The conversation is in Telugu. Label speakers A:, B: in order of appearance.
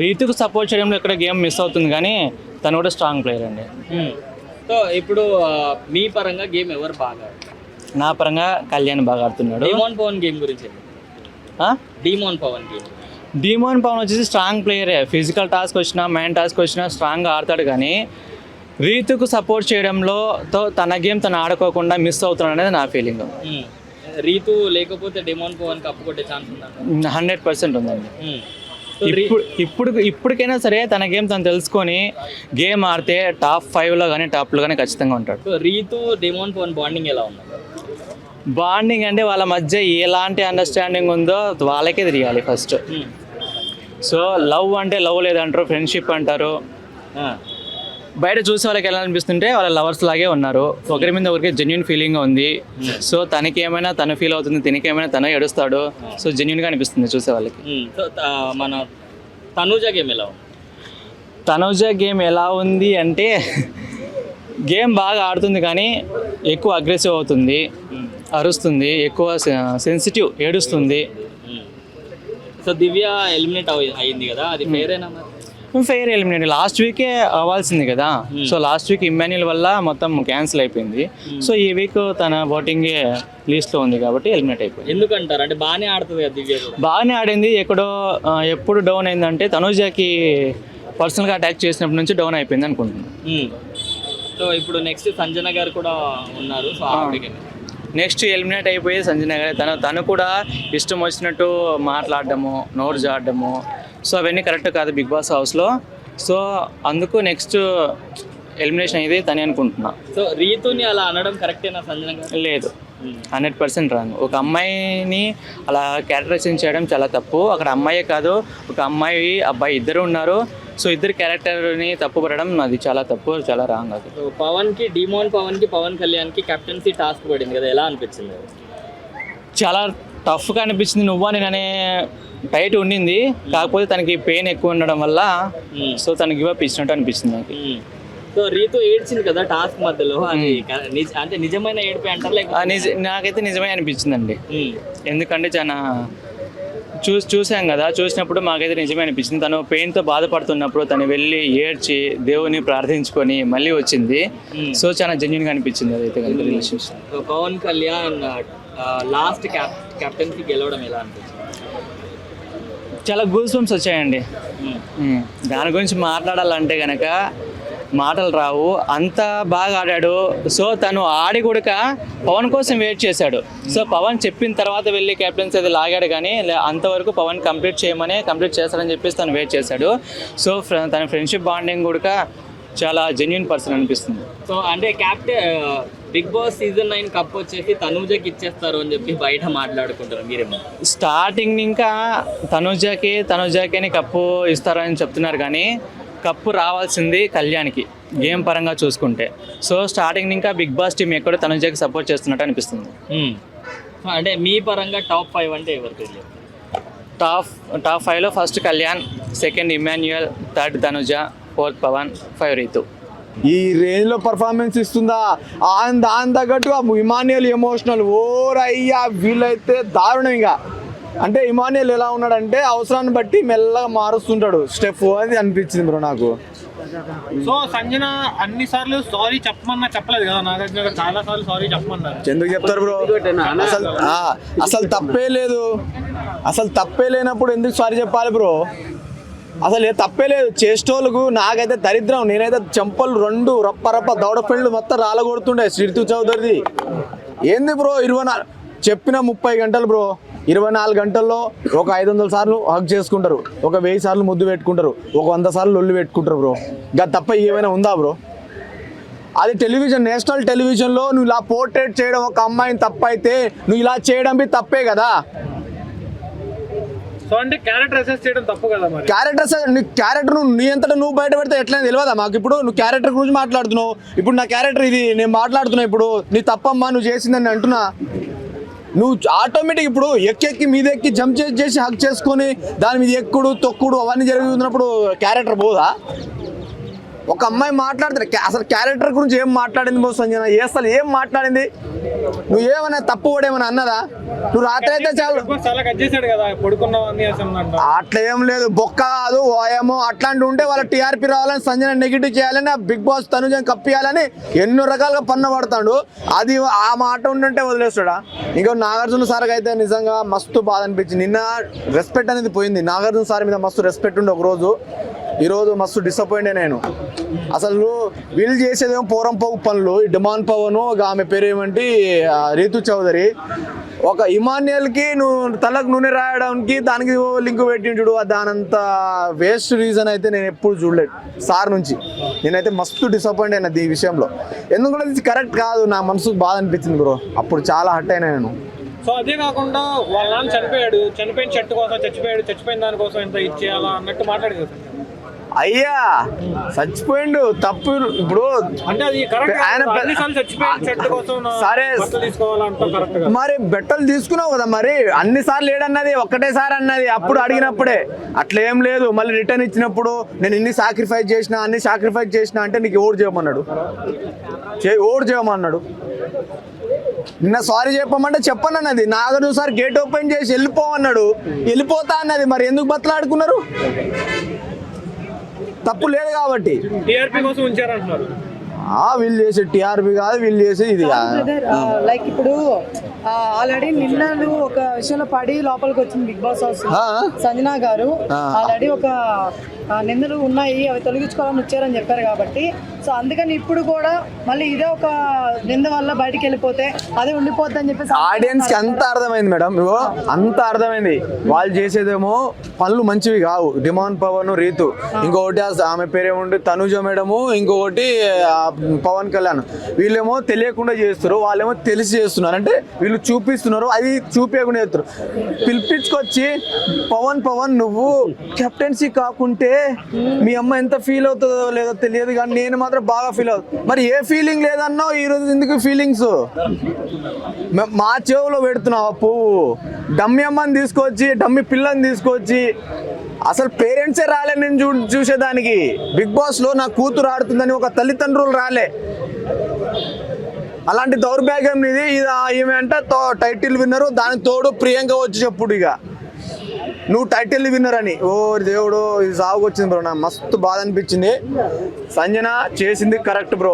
A: రీతుకు సపోర్ట్ చేయడంలో ఇక్కడ గేమ్ మిస్ అవుతుంది కానీ తను కూడా స్ట్రాంగ్ ప్లేయర్ అండి.
B: సో ఇప్పుడు మీ పరంగా గేమ్ ఎవరు బాగా
A: నా పరంగా కళ్యాణ్ బాగా ఆడుతున్నాడు.
B: డిమోన్ పవన్ గేమ్ గురించి Demon Pavan game
A: Demon Pavan వచ్చేసి స్ట్రాంగ్ ప్లేయరే. ఫిజికల్ టాస్క్ వచ్చినా మ్యాన్ టాస్క్ వచ్చినా స్ట్రాంగ్గా ఆడతాడు కానీ రీతుకు సపోర్ట్ చేయడంలో తన గేమ్ తను ఆడుకోకుండా మిస్ అవుతున్నాడు అనేది నా ఫీలింగ్.
B: రీతు లేకపోతే డిమోన్ పవన్ కప్పు కొట్టే ఛాన్స్ ఉందా?
A: 100% ఉందండి. ఇప్పటికైనా సరే తన గేమ్ తను తెలుసుకొని గేమ్ ఆడితే టాప్ 5లో కానీ టాప్లో కానీ ఖచ్చితంగా ఉంటాడు.
B: రీతు డిమోన్ పవన్ బాండింగ్ ఎలా ఉంది?
A: బాండింగ్ అంటే వాళ్ళ మధ్య ఎలాంటి అండర్స్టాండింగ్ ఉందో వాళ్ళకే తెలియాలి ఫస్ట్. సో లవ్ అంటే లవ్ లేదంటారు, ఫ్రెండ్షిప్ అంటారు. బయట చూసే వాళ్ళకి ఎలా అనిపిస్తుంటే వాళ్ళ లవర్స్ లాగే ఉన్నారు. ఒకరి మీద ఒకరికి జెన్యున్ ఫీలింగ్ ఉంది. సో తనకి ఏమైనా తను ఫీల్ అవుతుంది, తినకి ఏమైనా తను ఏడుస్తాడు. సో జెన్యున్గా అనిపిస్తుంది చూసే వాళ్ళకి.
B: మన తనుజ గేమ్ ఎలా ఉంది?
A: తనుజ గేమ్ ఎలా ఉంది అంటే గేమ్ బాగా ఆడుతుంది కానీ ఎక్కువ అగ్రెసివ్ అవుతుంది, అరుస్తుంది, ఎక్కువ సెన్సిటివ్, ఏడుస్తుంది.
B: సో దివ్య ఎలిమినేట్ అయింది కదా, అది ఫెయిరేనా?
A: ఫెయిర్ ఎలిమినేట్ లాస్ట్ వీకే అవ్వాల్సింది కదా. సో లాస్ట్ వీక్ ఇమ్మాన్యుల్ వల్ల మొత్తం క్యాన్సిల్ అయిపోయింది. సో ఈ వీక్ తన ఓటింగ్ లిస్ట్లో ఉంది కాబట్టి ఎలిమినేట్ అయిపోయింది.
B: ఎందుకంటారు? అంటే బాగానే ఆడుతుంది కదా దివ్య.
A: బాగానే ఆడింది. ఎప్పుడు డౌన్ అయిందంటే తనుజకి పర్సనల్గా అటాక్ చేసినప్పటి నుంచి డౌన్ అయిపోయింది అనుకుంటున్నాను.
B: సో ఇప్పుడు నెక్స్ట్ సంజన గారు కూడా ఉన్నారు. సో
A: నెక్స్ట్ ఎలిమినేట్ అయిపోయి సంజన గారు తను కూడా ఇష్టం వచ్చినట్టు మాట్లాడడము, నోరు జాడము, సో అవన్నీ కరెక్ట్ కాదు బిగ్ బాస్ హౌస్లో. సో అందుకు నెక్స్ట్ ఎలిమినేషన్ అయ్యేది తనే అనుకుంటున్నా.
B: సో రీతుని అలా అనడం కరెక్టేనా సంజన గారు?
A: లేదు, 100% రాంగ్. ఒక అమ్మాయిని అలా క్యారెక్టరైజేషన్ చేయడం చాలా తప్పు. అక్కడ అమ్మాయే కాదు, ఒక అమ్మాయి అబ్బాయి ఇద్దరు ఉన్నారు. సో ఇద్దరు క్యారెక్టర్ని తప్పు పడడం అది చాలా తప్పు, చాలా రాంగ్. అది
B: పవన్కి, డిమోన్ పవన్కి, పవన్ కళ్యాణ్కి కెప్టెన్సీ టాస్క్ పడింది కదా, ఎలా అనిపించింది?
A: చాలా టఫ్గా అనిపించింది. నువ్వా నేననే టైట్ ఉండింది, కాకపోతే తనకి పెయిన్ ఎక్కువ ఉండడం వల్ల సో తనకి గివ్ అప్ ఇచ్చినట్టు అనిపించింది నాకు.
B: సో రీతు ఏడ్చింది కదా టాస్క్ మధ్యలో, అది అంటే నిజమైన ఏడిపి అంటారు లేకపోతే?
A: నాకైతే నిజమే అనిపించిందండి. ఎందుకంటే చాలా చూసాం కదా, చూసినప్పుడు మాకైతే నిజమే అనిపించింది. తను పెయిన్తో బాధపడుతున్నప్పుడు తను వెళ్ళి ఏడ్చి దేవుని ప్రార్థించుకొని మళ్ళీ వచ్చింది. సో చాలా జెన్యున్గా అనిపించింది అదైతే కనుక relationship.
B: Pavan Kalyan last captaincy గెలవడం ఎలా అనిపించింది?
A: చాలా గూస్ బంప్స్ వచ్చాయండి. దాని గురించి మాట్లాడాలంటే కనుక మాటలు రావు, అంత బాగా ఆడాడు. సో తను ఆడి కూడా పవన్ కోసం వెయిట్ చేశాడు. సో పవన్ చెప్పిన తర్వాత వెళ్ళి కెప్టెన్సీ అది లాగాడు కానీ అంతవరకు పవన్ కంప్లీట్ చేస్తాడని చెప్పేసి తను వెయిట్ చేశాడు. సో తన ఫ్రెండ్షిప్ బాండింగ్ కూడా చాలా జెన్యున్ పర్సన్ అనిపిస్తుంది. సో
B: అంటే బిగ్ బాస్ సీజన్ 9 కప్ వచ్చేసి తనూజకి ఇచ్చేస్తారు అని చెప్పి బయట మాట్లాడుకుంటారు మీరేమో?
A: స్టార్టింగ్ ఇంకా తనూజకి కప్పు ఇస్తారని చెప్తున్నారు కానీ కప్పు రావాల్సింది కళ్యాణ్కి గేమ్ పరంగా చూసుకుంటే. సో స్టార్టింగ్ ఇంకా బిగ్ బాస్ టీం ఎక్కడ తనుజకి సపోర్ట్ చేస్తున్నట్టు అనిపిస్తుంది.
B: అంటే మీ పరంగా టాప్ 5 అంటే ఎవరు తెలియదు?
A: టాప్ 5లో first Kalyan, second Emmanuel, third Tanuja, fourth Pawan, 5 Ritu.
C: ఈ రేంజ్లో పర్ఫార్మెన్స్ ఇస్తుందా? దాని తగ్గట్టుగా ఇమాన్యుయల్ ఎమోషనల్ ఓరయ్యా, వీళ్ళైతే దారుణం. ఇక అంటే ఇమాన్యుయల్ ఎలా ఉన్నాడంటే అవసరాన్ని బట్టి మెల్లగా మారుస్తుంటాడు స్టెప్ అని అనిపించింది బ్రో నాకు.
D: సో సంజన అన్ని సార్లు సారీ చెప్పలేదు కదా, నాగార్జున గారు చాలా సార్లు సారీ చెప్పమన్నారు.
C: ఎందుకు చెప్తారు బ్రో? అసలు తప్పే లేదు. అసలు తప్పే లేనప్పుడు ఎందుకు సారీ చెప్పాలి బ్రో? అసలు తప్పే లేదు. చేసేటోళ్ళకు నాకైతే దరిద్రం. నేనైతే చెంపలు 2 రప్ప దౌడ పెళ్ళు మొత్తం రాలగొడుతుండే శ్రీతు చౌదరిది. ఏంది బ్రో 24 చెప్పిన 30 గంటలు బ్రో, 24 గంటల్లో ఒక 500 సార్లు హగ్ చేసుకుంటారు, ఒక 1000 సార్లు ముద్దు పెట్టుకుంటారు, ఒక 100 సార్లు లొల్లి పెట్టుకుంటారు బ్రో. ఇంకా తప్ప ఏమైనా ఉందా బ్రో? అది టెలివిజన్, నేషనల్ టెలివిజన్లో నువ్వు ఇలా పోర్ట్రేట్ చేయడం ఒక అమ్మాయిని తప్పైతే నువ్వు ఇలా చేయడం బి తప్పే కదా.
D: సో అంటే క్యారెక్టర్ అసెస్ చేయడం తప్పు కదా మరి?
C: క్యారెక్టర్ నీ అంతటా నువ్వు బయట పెడితే ఎట్లా తెలియదా మాకు? ఇప్పుడు నువ్వు క్యారెక్టర్ గురించి మాట్లాడుతున్నావు, ఇప్పుడు నా క్యారెక్టర్ ఇది నేను మాట్లాడుతున్నా, ఇప్పుడు నీ తప్పమ్మా నువ్వు చేసిందని అంటున్నా. నువ్వు ఆటోమేటిక్ ఇప్పుడు ఎక్కి మీద ఎక్కి జంప్ చేసి హక్ చేసుకొని దాని మీద ఎక్కుడు తొక్కుడు అవన్నీ జరుగుతున్నప్పుడు క్యారెక్టర్ పోదా? ఒక అమ్మాయి మాట్లాడుతుంది అసలు క్యారెక్టర్ గురించి ఏం మాట్లాడింది బో సంజన, అసలు ఏం మాట్లాడింది? నువ్వు ఏమన్నా తప్పు కూడా ఏమన్నా అన్నదా? నువ్వు రాత్రి అయితే చాలు
D: చాలా కట్ చేశాడు కదా పడుకున్నావు అని
C: అట్లా ఏం లేదు, బొక్క కాదు ఓయమో అట్లాంటి ఉంటే వాళ్ళ టీఆర్పీ రావాలని, సంజన నెగిటివ్ చేయాలని, బిగ్ బాస్ తనుజని కప్పియాలని ఎన్నో రకాలుగా పన్ను పడతాడు. అది ఆ మాట ఉంటుంటే వదిలేస్తాడా? ఇంకా నాగార్జున సార్కి అయితే నిజంగా మస్తు బాధ అనిపించింది. నిన్న రెస్పెక్ట్ అనేది పోయింది. నాగార్జున సార్ మీద మస్తు రెస్పెక్ట్ ఉండే ఒకరోజు, ఈరోజు మస్తు డిసప్పాయింట్ నేను. అసలు వీళ్ళు చేసేదేమో పోరం పోగు పనులు. ఈ డిమాండ్ పవన్, ఆమె పేరు ఏమంటే రీతు చౌదరి, ఒక ఇమాన్యుయల్కి నువ్వు తలకు నూనె రాయడానికి దానికి లింక్ పెట్టించుడు, దానంత వేస్ట్ రీజన్ అయితే నేను ఎప్పుడు చూడలేదు సార్ నుంచి. నేనైతే మస్తు డిసప్పాయింట్ అయినా ఈ విషయంలో. ఎందుకంటే ఇది కరెక్ట్ కాదు, నా మనసుకు బాధ అనిపించింది బ్రో. అప్పుడు చాలా హర్ట్ అయినా నేను.
D: సో అదే కాకుండా వాళ్ళ నాన్న చనిపోయాడు, చనిపోయిన చెట్టు కోసం చచ్చిపోయిన దానికోసం ఎంత ఇచ్చేయాలా అన్నట్టు మాట్లాడేది
C: అయ్యా. చచ్చిపోయిండు తప్పు. ఇప్పుడు
D: అంటే అది కరెక్ట్.
C: ఆయన
D: చచ్చిపోయిన చెట్టు కోసం
C: సరే
D: తీసుకోవాలంటే కరెక్ట్.
C: మరి బెట్టలు తీసుకున్నావు కదా, మరి అన్నిసార్లు ఏడన్నది ఒక్కటేసారి అన్నది అప్పుడు అడిగినప్పుడే. అట్లా ఏం లేదు, మళ్ళీ రిటర్న్ ఇచ్చినప్పుడు నేను అన్ని సాక్రిఫైస్ చేసిన అంటే నీకు ఓటు చేయమన్నాడు, ఓటు చేయమన్నాడు. నిన్న సారీ చెప్పమంటే చెప్పనన్నది. నాగార్జున సార్ గేట్ ఓపెన్ చేసి వెళ్ళిపోమన్నాడు, వెళ్ళిపోతా అన్నది. మరి ఎందుకు బతలాడుకున్నారు? తప్పు లేదు కాబట్టి.
D: టీఆర్పీ కోసం ఉంచారంటున్నారు.
C: వీళ్ళు చేసే టీఆర్పీ కాదు, వీళ్ళు చేసే ఇది కాదు.
E: లైక్ ఇప్పుడు ఆల్రెడీ నిన్నలు ఒక విషయంలో పడి లోపలికి వచ్చింది బిగ్ బాస్ హౌస్. సంజన గారు ఆల్రెడీ ఒక నిందలు ఉన్నాయి, అవి తొలగించుకోవాలని వచ్చారని చెప్పారు కాబట్టి, సో అందుకని ఇప్పుడు కూడా మళ్ళీ ఇదే ఒక నింద వల్ల బయటికి వెళ్ళిపోతే అదే ఉండిపోద్ది అని చెప్పేసి
C: ఆడియన్స్ కి అంత అర్థమైంది మేడం. ఇగో అంత అర్థమైంది. వాళ్ళు చేసేదేమో పనులు మంచివి కావు. డిమాండ్ పవన్, రీతు, ఇంకొకటి ఆమె పేరేముంటే తనుజ మేడము, ఇంకొకటి పవన్ కళ్యాణ్. వీళ్ళేమో తెలియకుండా చేస్తారు, వాళ్ళేమో తెలిసి చేస్తున్నారు. అంటే వీళ్ళు చూపిస్తున్నారు, అది చూపించకుండా చేస్తారు. పిలిపించుకొచ్చి పవన్ నువ్వు కెప్టెన్సీ కాకుంటే మీ అమ్మ ఎంత ఫీల్ అవుతుందో లేదో తెలియదు, కానీ నేను మాత్రం బాగా ఫీల్ అవుతుంది. మరి ఏ ఫీలింగ్ లేదన్నావు ఈరోజు, ఎందుకు ఫీలింగ్స్ మా చెవులో పెడుతున్నావు? పువ్వు డమ్మి అమ్మని తీసుకొచ్చి, డమ్మి పిల్లని తీసుకొచ్చి, అసలు పేరెంట్సే రాలే నేను చూసేదానికి. బిగ్ బాస్లో నా కూతురు ఆడుతుందని ఒక తల్లిదండ్రులు రాలే. అలాంటి దౌర్భాగ్యం ఇది. ఈమె అంటే టైటిల్ విన్నరు, దానికి తోడు ప్రియాంక వచ్చి చెప్పుడు ఇక నువ్వు టైటిల్ విన్నర్ అని. ఓ దేవుడు, ఇది సాగుకొచ్చింది బ్రో. నాకు మస్తు బాధ అనిపించింది. సంజన చేసింది కరెక్ట్ బ్రో.